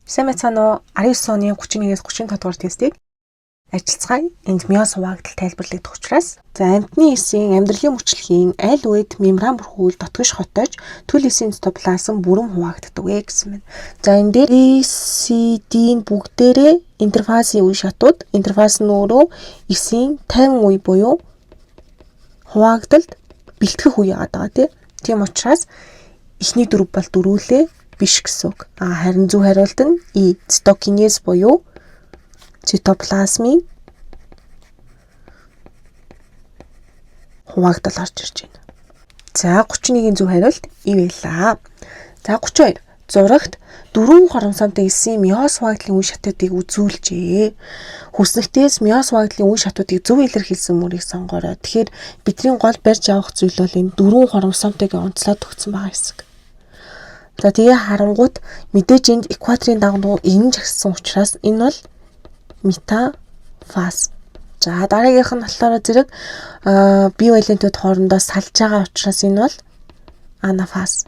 Сайн байцгаана уу? 19 оны 31-ээс 35 дугаар тестийг ажилцгаая. Энд миос хуваагдал тайлбарлагдах учраас амьтны эсийн амьдралын мөчлөгийн аль үед мембран бүрхүүл дотгош хотойж төл эсийн цитоплазм бүрэн хуваагддаг вэ гэсэн байна. За энэ дээр ACD-ийн бүгдээрээ интерфазын үе шатууд, интерфаз нь өөрөө эсийн тайван үе буюу хуваагдалд бэлтгэх үе яагаад байгаа тийм учраас эхний дөрв бол дөрвөлээ биш гэсэн үг. Харин зөв хариулт нь цитокинез буюу цитоплазмын хуваагдал орж ирж байна. За 31-ийн зөв хариулт байлаа. За 32. Зурагт дөрвөн хоромсоомтой эсийн миос хуваагдлын үе шатуудыг үзүүлжээ. Хүснэгтээс миос хуваагдлын үе шатуудыг зөв илэрхийлсэн мөрийг сонгоорой. Тэгэхээр бидний гол барьж авах зүйл бол энэ дөрвөн хоромсоомтойг онцлоод өгсөн байгаа хэсэг. За тэгээ харангуут мэдээж энд экваторын дагуу ирнэ жагссан учраас энэ бол метафаз. За дараагийнх нь болохоор зэрэг бие валентууд хоорондоо салж байгаа учраас энэ бол анафаз.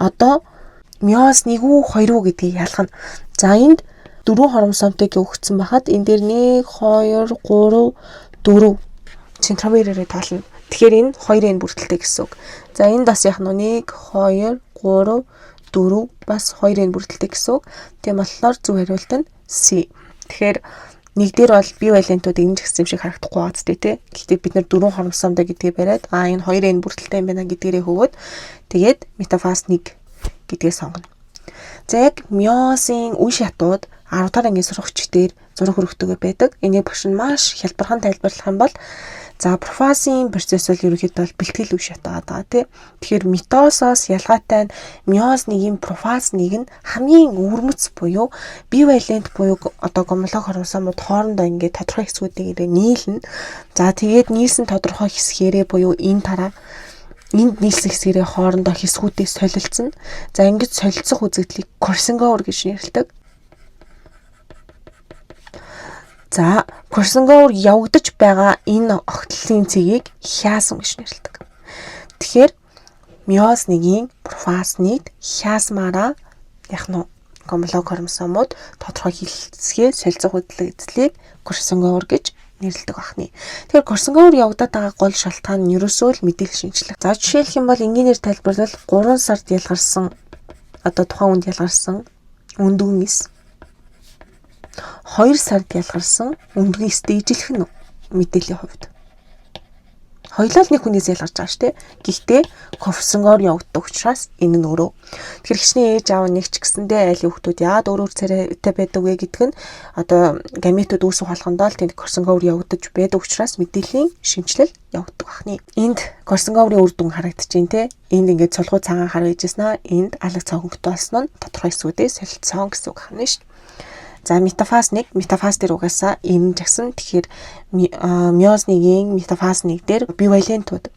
Одоо миоз 1 үү 2 үү гэдгийг ялгана. За энд дөрвөн хоромсоомтойг өгсөн байхад энэ дээр 1 2 3 4 центромерээр тоолно. Тэгэхээр энэ 2-ын бүртэлтэй гэсэн үг. За энэ бас яг нь 1 2 3 4 бас 2-ын бүртэлтэй гэсэн үг. Тийм болохоор зөв хариулт нь C. Тэгэхээр нэг дээр бол бие валентууд ингэж гисэн юм шиг харагдахгүй байгаа зү тий. Гэхдээ бид нар дөрвөн хоромсоомтой гэдгээ бариад энэ 2-ын бүртэлтэй юм байна гэдгээрээ хөвөөд тэгээд метафаз 1 гэдгээ сонгоно. За яг миосын үе шатууд 10 дахь ангийн сурагчид дээр зураг хөрөгтэйгээ байдаг. Энийг багш нь маш хялбархан тайлбарлах юм бол профазын процесс бол ерөнхийдөө бэлтгэл үе шат байгаа тий. Тэгэхээр митозоос ялгаатай нь миоз 1-ийн профаз 1 нь хамгийн өвөрмөц буюу бие валент буюу одоо гомлог хоромсоомууд хоорондоо ингээд тодорхой хэсгүүдээр нийлнэ. За тэгээд нийлсэн тодорхой хэсгээрээ буюу энэ тараа энд нийлсэн хэсгээрээ хоорондоо хэсгүүдээ солилцсон. За ингэж солилцох үзэгдлийг Корсенгауэр гэж нэрлэдэг. За, Корсенгауэр явагдаж байгаа энэ огтлын цэгийг хиасм гэж нэрлэдэг. Тэгэхээр миоз 1-ийн профаз 1-д хиасмаараа гомлог хоромсоомууд тодорхой хэсгээ солилцох үзэгдлийг Корсенгауэр гэж нэрлэдэг байна. Тэгэхээр Корсенгауэр явагдаад байгаа гол шалтгаан нь ерөөсөө л мэдээлэл шинжилгээ. За жишээлх юм бол энгийнээр тайлбарлал 3 сард ялгарсан тухайн үнд ялгарсан өндгөн эс 2 сард ялгарсан өндгөн эстэй ижилхэн мэдээллийн хувьд. Хоёулаа л нэг хүнээс ялгарч байгаа шүү дээ. Гэхдээ Корсенгауэр явагддаг учраас энэ нь өөрөө. Тэгэхээр хичнээн ээж аав нэг ч гэсэндээ айлын хүмүүс яагаад өөр царайтай байдаг вэ гэдг нь гаметууд үүсэх болгондоо л тэнд Корсенгауэр явагдаж байдаг учраас мэдээллийн шинжилэл явагддаг байна. Энд Корсенгауэрын үр дүн харагдаж байна те. Энд ингээд цулгуу цагаан хар байжснаа энд алаг цонхогт болсон нь тодорхой хэсгүүдээ солилцсон гэсэн үг байна шүү дээ. За метафаз 1 метафаз дээр угаасаа энэ жагсан. Тэгэхээр миоз 1-ийн метафаз 1 дээр бие валентууд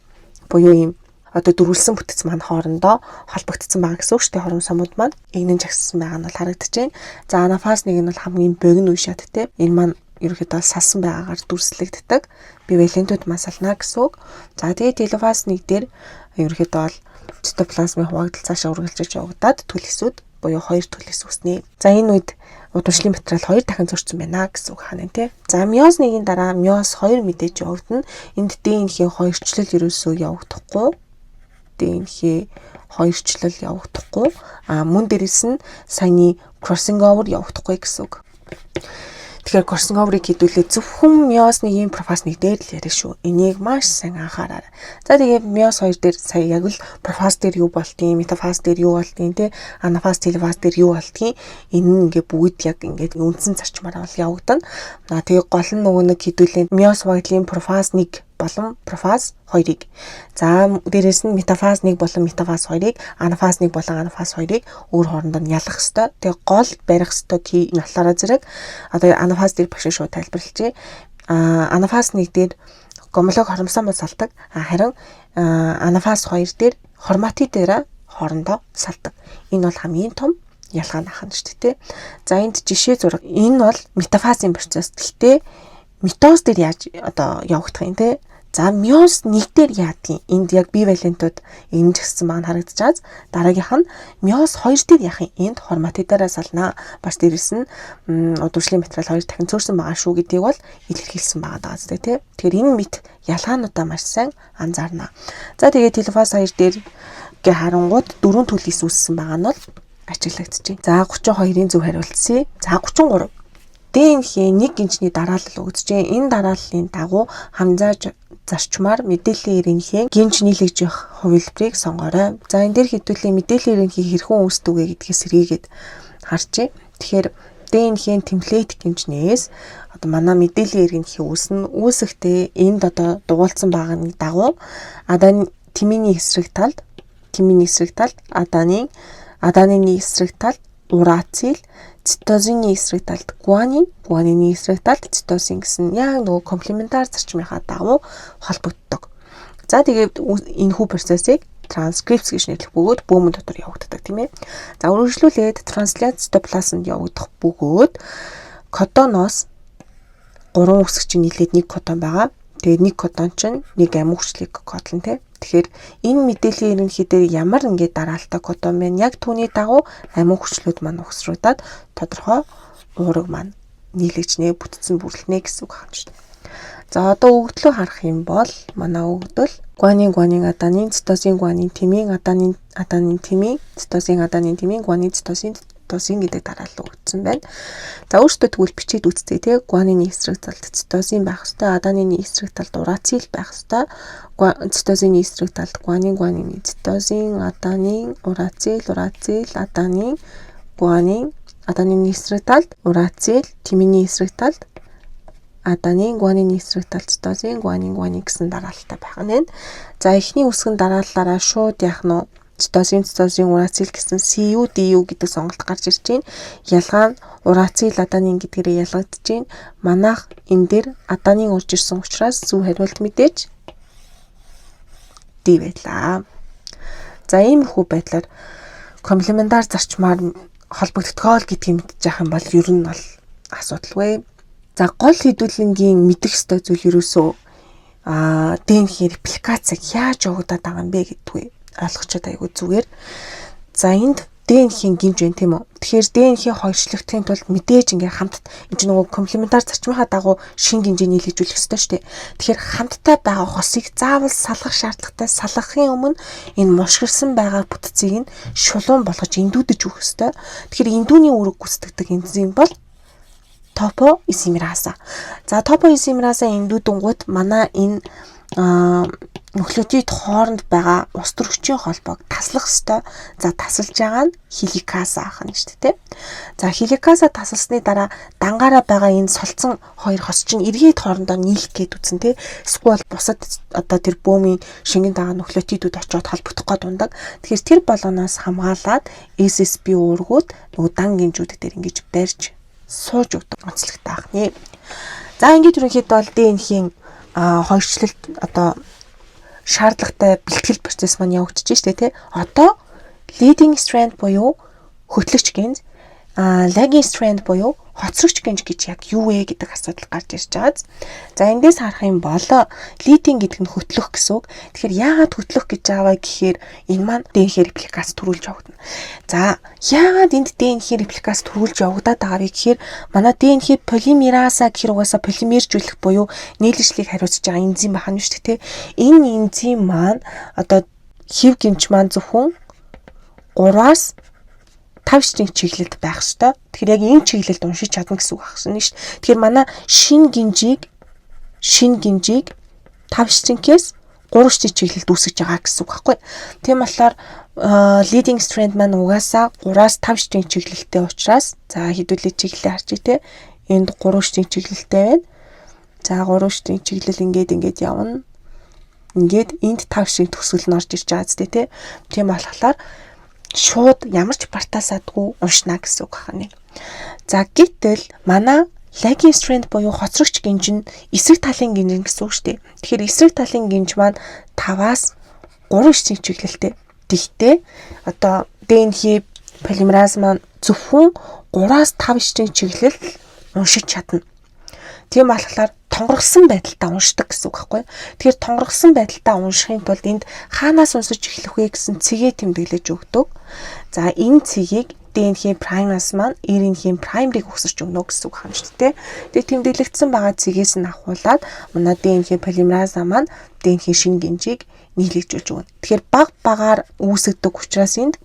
буюу ийм дөрвөлсөн бүтэц маань хоорондоо холбогдсон байгаа гэсэн үг шүү дээ. Хоромсоомууд маань энэ жагсан байгаа нь бол харагдаж байна. За анафаз 1 нь бол хамгийн богино үе шат те. Энэ маань ерөнхийдөө салсан байгаагаар дүрслэгддэг. Бие валентууд маань сална гэсэн үг. За тэгээд телофаз 1 дээр ерөнхийдөө бол цитоплазмын хуваагдал цаашаа үргэлжлэж явагдаад төл хэсүүд буюу 2 төл хэсэг үснэ. За энэ үед удамшлын материал 2 дахин зурцсан байна гэсэн үг хаана тий. За миоз 1-ийн дараа миоз 2 мэдээж явагдана. Энд ДНХ-ийн хоёрчлал ерөөсөө явагдахгүй. ДНХ хоёрчлал явагдахгүй. Мөн дээрээс нь саяны Корсенгауэр явагдахгүй гэсэн үг. Тэгэхээр Корсенгауэрыг хэдүүлээ зөвхөн миоз 1-ийн профаз 1 дээр л яриа шүү. Энийг маш сайн анхаараарай. За тэгээд миоз 2 дээр сая яг л профаз дээр юу болтгийг, метафаз дээр юу болтгийг те, анафаз, телефаз дээр юу болтгийг энэ нь ингээ бүгд яг ингээ үндсэн зарчмаар бол явагдана. Тэгээд гол нь нөгөө нэг хэдүүлээ миоз хуваагдлын профаз 1 болон профаз 2-ыг. За дээрээс нь метафаз 1 болон метафаз 2-ыг, анафаз 1 болон анафаз 2-ыг өөр хоорондоо ялгах ёстой. Тэгээ гол барих ёстой key нь болохоор зэрэг анафаз дээр багш шууд тайлбарлажээ. Анафаз 1 дээр гомлог хоромсоомод салдаг. Харин анафаз 2 дээр хорматидээр хоорондоо салдаг. Энэ бол хамгийн том ялгаа нахна шүү дээ. За энд жишээ зураг. Энэ бол метафазын процесс. Гэхдээ митоз дээр яаж явагдах юм те. За миоз 1 дээр яадгийн энд яг бивалентууд эмжигдсэн байгаа нь харагдаж байгаа. Дараагийнх нь миоз 2 дээр яах юм? Энд хроматидаараа салнаа. Бас дээрэс нь удирдлагын материал 2 дахин цөөрсөн байгаа шүү гэдгийг бол илэрхийлсэн байгаа даа зү тэ. Тэгэхээр энэ мэд ялгаануудаа маш сайн анзаарна. За тэгээд телефас 2 дээр гэ харангууд 4 төлөвс үүссэн байгаа нь бол ажиглагдчихэв. За 32-ын зөв хариултсыг. За 33. ДНХ нэг гинжний дараалал өгдөжээ. Энэ дарааллын дагуу хамзааж зарчмаар мэдээллийн иргэнхийн гинж нийлэгж явах хувилбарыг сонгоорой. За энэ дээр хэдүүлээ мэдээллийн иргэнхийг хэрхэн үүсдэг вэ гэдгээс сэргийгээд харчээ. Тэгэхээр ДНХ-ийн темплейт гинжнээс одоо манай мэдээллийн иргэнхийн үүсэхдээ энд одоо дугуйлсан байгаагийн дагуу тимийн эсрэг талд аданины эсрэг талд урацил, цитозины эсрэг талд гуанин, гуанины эсрэг талд цитозин гэсэн яг нөгөө комплементар зарчмынхаа дагуу холбогддог. За тэгээд энэхүү процессыг транскрипц гэж нэрлэх бөгөөд бөөмөн дотор явагддаг тийм ээ. За үргэлжлүүлээд транслят цитоплазмд явагдах бөгөөд кодоноос 3 үсгч нийлээд 1 кодон байгаа. Тэгээд 1 кодон чинь 1 амин хүчлийг кодлон тийм. Тэгэхээр энэ мэдээллийн ерөнхий дээр ямар ингээд дараалтай кодон байна. Яг түүний дагуу амин хүчлүүд маань ухсруудаад тодорхой уураг маань нийлэгжнээ, бүтцэн бүрлэнэ гэсэн үг байна шүү дээ. За одоо өгөгдлөө харах юм бол манай өгөгдөл гуанин аданин, цитозин гуанин тимийн аданин тимийн, цитозин аданин тимийн, гуанин цитозин гэдэг дараалал өгсөн байна. За өөртөө тэгвэл бичээд үзтээ тий гуанины эсрэг талд цитозин байх хэвээр, аданины эсрэг талд урацил байх хэвээр, цитозины эсрэг талд гуанины цитозин, аданин, урацил, аданин, гуанин, аданины эсрэг талд урацил, тимийн эсрэг талд аданин, гуанины эсрэг талд цитозин, гуанин гэсэн дараалалтай байх нь. За эхний үсгэн дарааллаараа шууд яах нь цитозин, урацил гэсэн CU, DU гэдэг сонголт гарч ирж байна. Ялгаа нь урацил, аданин гэдгээрээ ялгагдж байна. Манайх энэ дээр аданин урж ирсэн учраас зөв хариулт мэдээж D байлаа. За иймэрхүү байдлаар комплементар зарчмаар холбогддгоо гэдгийг мэдчих юм бол ер нь бол асуудалгүй. За гол хэдүүлэнгийн мэдэх ёстой зүйл ерөөсөө ДНХ репликацийг яаж явагдаад байгаа юм бэ гэдэггүй ойлгочод айгүй зүгээр. За энд ДНХ-ийн гинж байна тийм үү. Тэгэхээр ДНХ-ийн хоёрчлогдохын тулд мэдээж ингээ хамт энэ нөгөө комплементар зарчмынхаа дагуу шин гинжээ нийлэгжүүлэх ёстой шүү дээ. Тэгэхээр хамттай байгаа хосыг заавал салгах шаардлагатай. Салгахын өмнө энэ мушгирсан байгаа бүтцийг нь шулуун болгож эндүүдэж өгөх ёстой. Тэгэхээр эндүүний үүрэг гүйцэтгэдэг энзим бол топоизимераса. За топоизимераса эндүүдэнгууд манай энэ нуклеотид хооронд байгаа ус төрөгчийн холбоог таслах ёстой. За тасалж байгаа нь хеликаса ах нь шүү дээ. За хеликаса тасалсны дараа дангаараа байгаа энэ солилцсон хоёр хос чинь эргээд хоорондоо нийлэх гээд үтсэн тий. Эсвэл бусад одоо тэр бөөмийн шингэн дагаа нуклеотидууд очиод холбогдох гээд ундаг. Тэгэхээр тэр болгоноос хамгаалаад SSB уургууд нөгөө дан гинжүүд дээр ингэж барьж сууж өгдөг онцлогтой ахны. За ингээд ерөнхийдөө бол ДНХ-ийн хоёрчлалт одоо шаардлагатай бэлтгэл процесс маань явагдаж штэ тий. Одоо leading strand буюу хөтлөгч гинж, lagging strand буюу хоцрогч гинж гэж яг юу вэ гэдэг асуудал гарч ирж байгаа. За эндээс харах юм бол leading гэдэг нь хөтлөх гэсэн үг. Тэгэхээр яагаад хөтлөх гэж аваа гэхээр энэ маань ДНХ репликац төрүүлж явагдана. За яагаад энд ДНХ репликац төрүүлж явагдаад байгаа вэ гэхээр манай ДНХ полимераса гэхэр угаасаа полимержүүлэх буюу нийлжлийг хариуцж байгаа энзим байна шүү дээ. Энэ энзим маань одоо хив гинж маань зөвхөн 3-аас 5 ширхэг чиглэлд байх ёстой. Тэгэхээр яг энэ чиглэлд уншиж чадна гэсэн үг байна шүү дээ. Тэгэхээр манай шин гинжийг 5 ширхэгээс 3 ширхэг чиглэлд үүсгэж байгаа гэсэн үг байхгүй. Тийм болохоор leading strand маань угаасаа 3-аас 5 ширхэг чиглэлтэй учраас за хэдүүлээ чиглэлээ харж ий те. Энд 3 ширхэг чиглэлтэй байна. За 3 ширхэг чиглэл ингээд явна. Ингээд энд 5 ширхэг төгсгөл нь орж ирж байгаа зү те. Тийм болохоор шууд ямар ч бартаасаадгүй уншна гэсэн үг байна. За гэтэл манай lagging strand буюу хоцрогч гинж нь эсрэг талын гинж гэсэн үг шүү дээ. Тэгэхээр эсрэг талын гинж маань 5-аас 3 ширхэг чиглэлтэй. Тэгтээ одоо ДНХ полимераз маань зөвхөн 3-аас 5 ширхэг чиглэл уншиж чадна. Тийм болохоор тонгорсон байдалтай уншдаг гэсэн үг байхгүй. Тэгэхээр тонгорсон байдалтай уншихын тулд энд хаанаас уншиж эхлэх вэ гэсэн цэгээ тэмдэглэж өгдөг. За энэ цэгийг ДНХ праймаас маань РНХ праймерийг өгсөрч өгнө гэсэн үг хаана шүү дээ. Тэгээ тэмдэглэгдсэн байгаа цэгээс нь ахуулаад манай ДНХ полимераза маань ДНХ шинэ гинжийг нийлэгжүүлж өгнө. Тэгэхээр баг багаар үүсгдэг учраас энд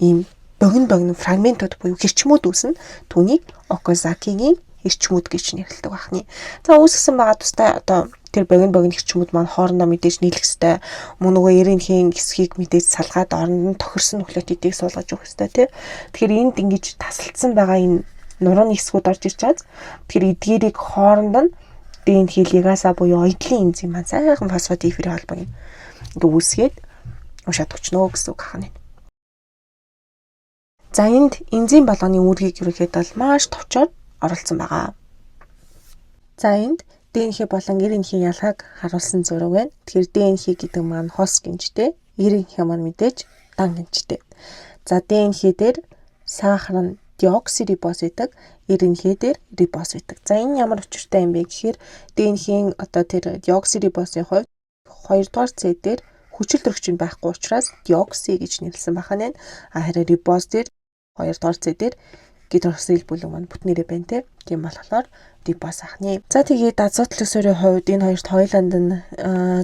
ийм богино фрагментууд буюу хэрчмүүд үүснэ. Түүнийг Оказакигийн хэрчмүүд гэж нэрлэдэг байна. За үүсгэсэн байгаа тустай одоо тэр богино хэрчмүүд маань хоорондоо мэдээж нийлэх ёстой. Мөн нөгөө РНХ-ийн хэсгийг мэдээж салгаад оронд нь тохирсон нуклеотидыг суулгаж өгөх ёстой тий. Тэгэхээр энд ингэж тасалдсан байгаа энэ нурууны хэсгүүд орж ирж байгаа. Тэгэхээр эдгээрийг хооронд нь ДНХ лигаса буюу оёдлын энзим маань сайхан фосфодиферийн холбоог ингээ үүсгээд уншаад өчнөө гэсэн үг хана. За энд энзим болгоны үүргийг ерөөхдөө бол маш товчоор оруулсан байгаа. За энд ДНХ болон РНХ ялгааг харуулсан зураг байна. Тэгэхээр ДНХ гэдэг маань хос гинжтэй, РНХ маань мэдээж дан гинжтэй. За ДНХ дээр сахар нь деоксирибоз гэдэг, РНХ дээр рибоз гэдэг. За энэ ямар учиртай юм бэ гэхээр ДНХ-ийн одоо тэр деоксирибозын хувьд 2 дугаар C дээр хүчил төрөгч нь байхгүй учраас деокси гэж нэрлсэн байна. Харин рибоз дээр 2 дугаар C дээр гидроксил бүлэг маань бүтнээрээ байна те. Тийм болохоор рибоз ахны. За тэгээд азот лөсөрийн хувьд энэ хоёрт хоёуланд нь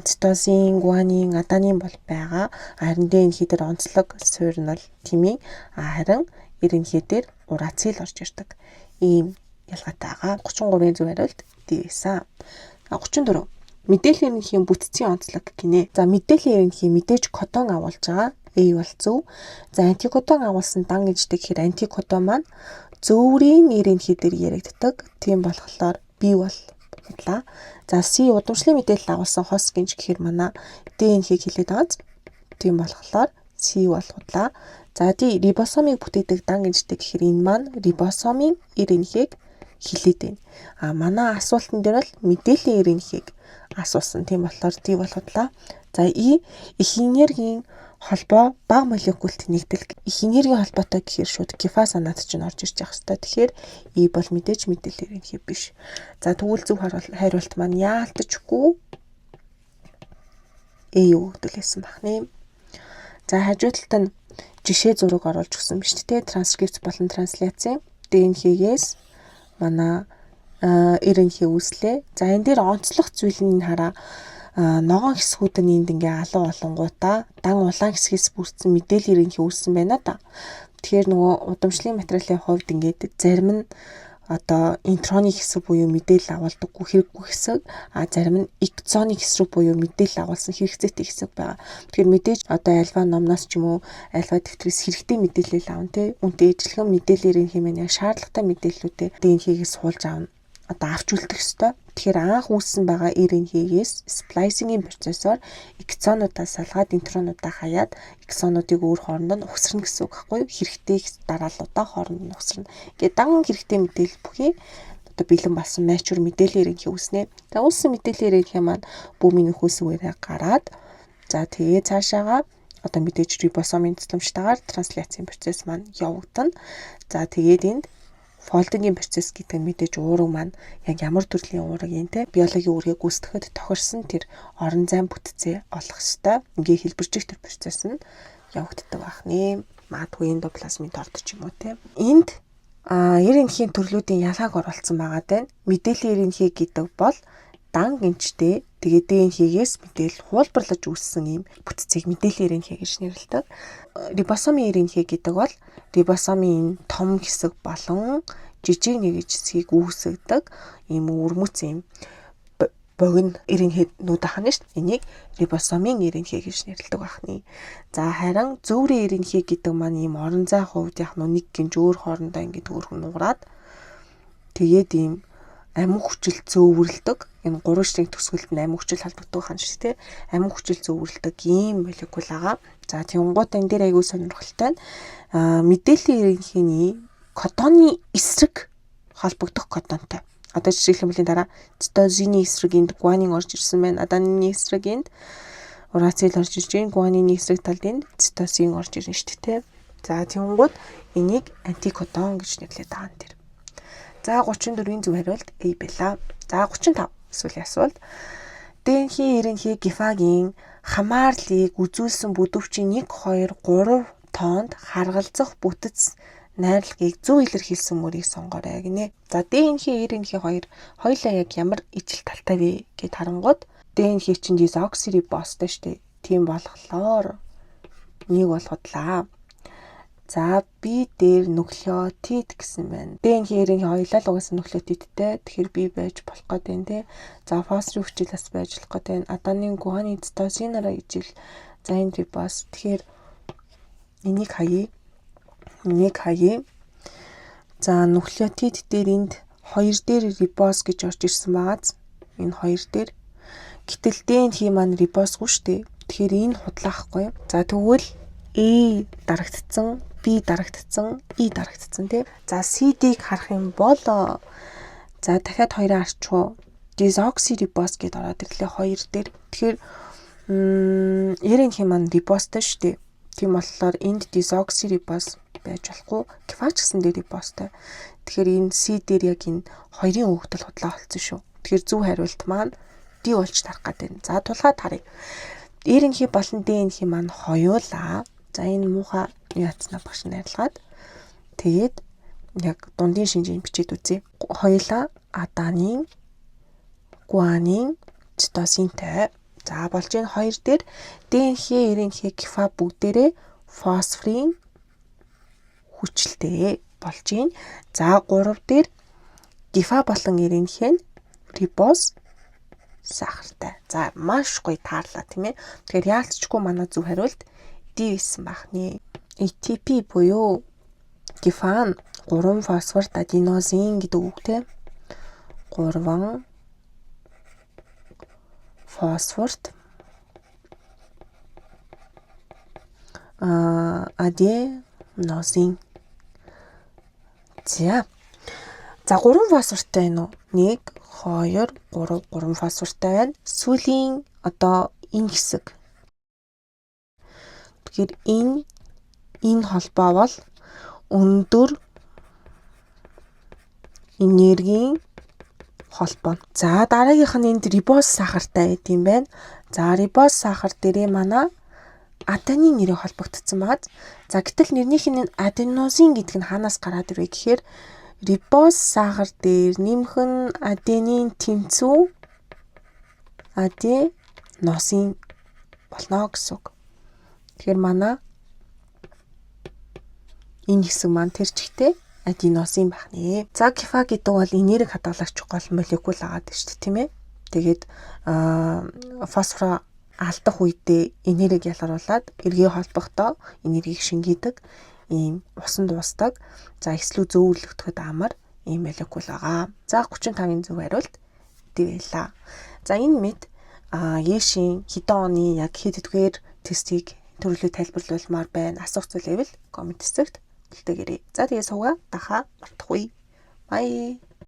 цитозин, гуанин, аданин бол байгаа. Харин ДНХ дээр онцлог суурь нь бол тимийн, харин РНХ дээр урацил орж ирдэг. Ийм ялгаатай байгаа. 33-ын зөв хариулт дээсэн. 34. Мэдээллийн РНХ-ийн бүтцийн онцлог гинэ. За мэдээллийн РНХ мэдээж кодон агуулж байгаа. A бол зөв. За антикодон агуулсан дан гэждэг хэрэг антикодон маань зөврийн РНХ дээр яригддаг. Тийм болохоор B бол худлаа. За C удамшлын мэдээлэл агуулсан хос гинж гэхээр манай ДНХ-г хэлээд байгаа. Тийм болохоор C бол худлаа. За D рибосомыг бүтээдэг дан гинждэг гэхээр энэ маань рибосомын РНХ-г хэлээд байна. Манай асуултан дээр бол мэдээллийн РНХ-г асуусан. Тийм болохоор D бол худлаа. За E их энергийн холбоо бага молекулт нэгдэл. Их энергийн холбоотой гэхээр шууд кефа санаад чинь орж ирж явах хэрэгтэй. Тэгэхээр E бол мэдээж мэдээлэл РНХ биш. За тэгвэл зөв хариулт маань яалтчгүй A өгдөлсэн байна. За хажуу талд нь жишээ зураг оруулж өгсөн биз дээ. Транскрипц болон трансляцийн ДНХ-гээс манай РНХ үүслээ. За энэ дээр онцлог зүйлийг хараа. Ногоон хэсгүүд нь энд ингээ алуу олонгуудаа дан улаан хэсгээс бүрдсэн мэдээлэл РНХ үүссэн байна да. Тэгэхээр нөгөө удамшлын материалын хувьд ингээд зарим нь одоо интроны хэсэг буюу мэдээлэл агуулдаггүй хэрэггүй хэсэг, зарим нь экзоны хэсэг буюу мэдээлэл агуулсан хэрэгцээтэй хэсэг байгаа. Тэгэхээр мэдээж одоо альва номноос ч юм уу альва дэвтрээс хэрэгтэй мэдээлэл авна те. Үнтэй ижилхэн мэдээлэл РНХ маань яг шаардлагатай мэдээллүүдээ ДНХ-гээс суулж авна. Одоо авч үлдэх ёстой. Тэгэхээр анх үүссэн байгаа РНХ-гээс сплайсингийн процессор экзонуудаа салгаад интронуудаа хаяад экзонуудыг өөр хооронд нь угсарна гэсэн үг байхгүй юу? Хэрэгтэй дарааллуудаа хооронд нь угсарна. Ингээд дан хэрэгтэй мэдээлэл бүхий одоо бэлэн болсон mature мэдээлэл РНХ үүснэ. За үүссэн мэдээлэл РНХ маань бүүмийн нөхөөсгөөрээ гараад за тэгээ цаашаага одоо мэдээж рибосомын тусламжтайгаар трансляцийн процесс маань явагдана. За тэгээд энд фолдингийн процесс гэдэг нь мэдээж уураг маань яг ямар төрлийн уураг юм те биологийн үүргээ гүйцэтгэхэд тохирсон тэр орон зайн бүтцээ олох ёстой. Ингээ хэлбэржих тэр процесс нь явагддаг байна. Магадгүй эндоплазмын торд ч юм уу те. Энд РНХ-ийн төрлүүдийн ялгааг оруулсан байгаа даа. Мэдээллийн РНХ гэдэг бол дан гинжтэй тэгээд ДНХ-гээс мэдээлэл хуулбарлаж үүссэн юм бүтцийг мэдээллийн РНХ гэж нэрлэдэг. Рибосомын РНХ гэдэг бол рибосомын том хэсэг болон жижиг нэг хэсгийг үүсгдэг ийм өрмөц ийм богино РНХ-нүүд ахна шүү дээ. Энийг рибосомын РНХ гэж нэрлэдэг байна. За харин зөврийн РНХ гэдэг маань ийм орон зай хувьд яг нэг гинж өөр хоорондоо ингэ төрхөн нуураад тэгээд ийм амин хүчил зөөвөрлөдөг. Энэ 3 ширхэг төсгөлд нь амин хүчил холбогддог хаан шүү дээ. Амин хүчил зөөвөрлөдөг ийм молекул байгаа. За тэнгуут энэ дээр аягүй сонирхолтой нь мэдээллийн РНХ-ний кодоны эсрэг холбогдох кодонтой. Одоо жишээлбэл дараа цитозины эсрэг энд гуанин орж ирсэн байна. Аданины эсрэг энд урацил орж ирж байна. Гуанины эсрэг талд энд цитозин орж ирнэ шүү дээ. За тэнгуут энийг антикодон гэж нэрлэдэг байгаа юм. За 34-ийн зөв хариулт A байлаа. За 35 сүүлийн асуулт. ДНХ-ийн ерөнхий гифагийн хамаарлыг үзүүлсэн бүдүүвчийн 1, 2, 3 тоонд харгалзах бүтэц найрлагыг зөв илэрхийлсэн мөрийг сонгоорой гинэ. За ДНХ-ийн ерөнхий хоёулаа яг ямар ижил талтай вэ гэд харангууд ДНХ чинь дезоксирибостой штэ. Тийм болохоор нэг болгодлаа. За B дээр нуклеотид гэсэн байна. ДНХ-ийн хоёулаа л угаасаа нуклеотидтэй. Тэгэхээр B байж болох гэдэг юм те. За фосфорын хүчил бас байж болох гэдэг. Адонин, гуанин, цитозинараа ижил. За энэ рибос. Тэгэхээр энийг хаяа. За нуклеотид дээр энд 2 дээр рибос гэж орж ирсэн байгааз. Энэ 2 дээр. Гэтэл ДНХ маань рибосгүй шүү дээ. Тэгэхээр энэ худлаахгүй. За тэгвэл A дарагдцсан, B дарагдцсан, E дарагдцсан тий. За CD-г харах юм бол за дахиад 2-аа арчгүй. Дезоксирибос гэдээ ороод ирлээ 2 дээр. Тэгэхээр ерөнхий маань рибостой шүү дээ. Тийм болохоор энд дезоксирибос байж болохгүй. Кефач гэсэн дээр рибостой. Тэгэхээр энэ C дээр яг энэ 2-ын өгөгдөл худлаа болсон шүү. Тэгэхээр зөв хариулт маань D болж тарах гэдэг. За тулгаад харъя. Ерөнхий болон ДНХ маань хоёулаа. За энэ муухай яатснаа багш найрлагаад тэгээд яг дундын шинжийг бичээд үзье. Хоёулаа адонин, гуанин, цитозинтэй. За болж энэ 2 дээр ДНХ, ерөнхий гифа бүгдээрээ фосфорын хүчилтэй болж байна. За 3 дээр гифа болон ерөнхий нь рибос сахартай. За маш гоё таарлаа тийм ээ. Тэгэхээр яалтчгүй манай зөв хариулт D байсан бахны. ATP буюу гифан 3 фосфорт аденозин гэдэг үгтэй. 3 фосфорт аденозин. За 3 фосфортой байна уу? 1 2 3 фосфортой байна. Сүүлийн одоо энэ хэсэг. Тэгэхээр энэ холбоо бол өндөр энергийн холбоо. За дараагийнх нь энд рибос сахартай байт юм байна. За рибос сахар дээрээ манай аденин нэрээр холбогдсон байна. За гэтэл нэрнийх нь аденозин гэдэг нь хаанаас гараад ирвэ гэхээр рибос сахар дээр нэмэх нь аденин тэмцүү аденозин болно гэсэн үг. Тэгэхээр манай энэ хэсэг маань тэр чигтээ аденозин байх нэ. За гифа гэдэг бол энерги хадгалагч гол молекул агаад байна шүү дээ, тийм ээ. Тэгээд фосфор алдах үедээ энерги ялгаруулад эргээ холбохдоо энергийг шингээдэг ийм усан дуустдаг. За эслүү зөөвөрлөгдөхөд амар ийм молекул байгаа. За 35-ын зөв хариулт D байлаа. За энэ мэд Ешийн хэдэн оны яг хэд хэдгээр тестийг төрөлөөр тайлбарлуулмаар байна. Асуух зүйл байвал комент хэсэгт үлдээгээрэй. За тэгээ суугаа дахаа мартахгүй. Bye.